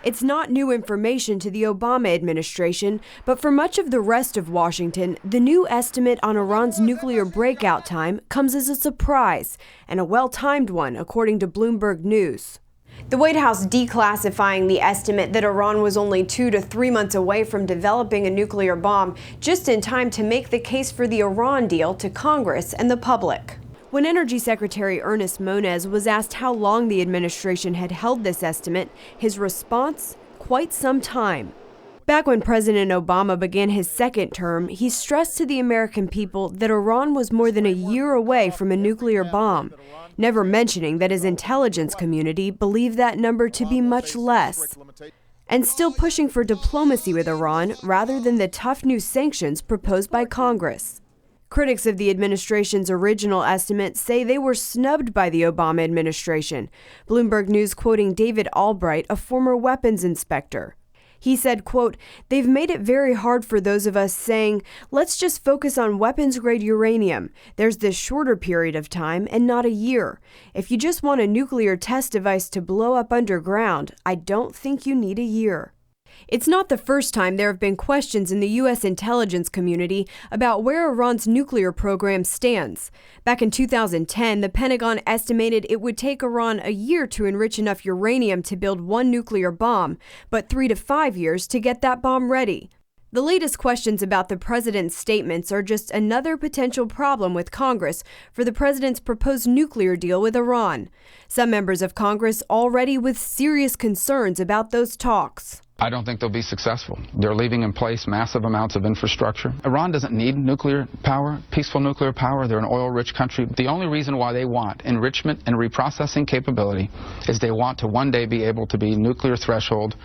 It's not new information to the Obama administration, but for much of the rest of Washington, the new estimate on Iran's nuclear breakout time comes as a surprise, and a well-timed one, according to Bloomberg News. The White House declassifying the estimate that Iran was only 2 to 3 months away from developing a nuclear bomb, just in time to make the case for the Iran deal to Congress and the public. When Energy Secretary Ernest Moniz was asked how long the administration had held this estimate, his response, quite some time. Back when President Obama began his second term, he stressed to the American people that Iran was more than a year away from a nuclear bomb, never mentioning that his intelligence community believed that number to be much less, and still pushing for diplomacy with Iran rather than the tough new sanctions proposed by Congress. Critics of the administration's original estimate say they were snubbed by the Obama administration. Bloomberg News quoting David Albright, a former weapons inspector. He said, quote, "They've made it very hard for those of us saying, let's just focus on weapons-grade uranium. There's this shorter period of time and not a year. If you just want a nuclear test device to blow up underground, I don't think you need a year." It's not the first time there have been questions in the U.S. intelligence community about where Iran's nuclear program stands. Back in 2010, the Pentagon estimated it would take Iran a year to enrich enough uranium to build one nuclear bomb, but 3 to 5 years to get that bomb ready. The latest questions about the president's statements are just another potential problem with Congress for the president's proposed nuclear deal with Iran. Some members of Congress already with serious concerns about those talks. I don't think they'll be successful. They're leaving in place massive amounts of infrastructure. Iran doesn't need nuclear power, peaceful nuclear power. They're an oil-rich country. The only reason why they want enrichment and reprocessing capability is they want to one day be able to be nuclear threshold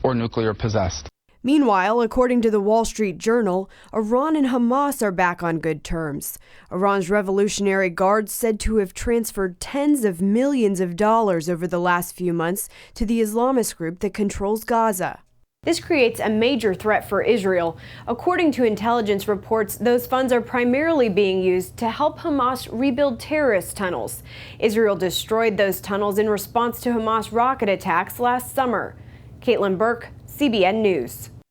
or nuclear possessed. Meanwhile, according to the Wall Street Journal, Iran and Hamas are back on good terms. Iran's Revolutionary Guard said to have transferred tens of millions of dollars over the last few months to the Islamist group that controls Gaza. This creates a major threat for Israel. According to intelligence reports, those funds are primarily being used to help Hamas rebuild terrorist tunnels. Israel destroyed those tunnels in response to Hamas rocket attacks last summer. Caitlin Burke, CBN News.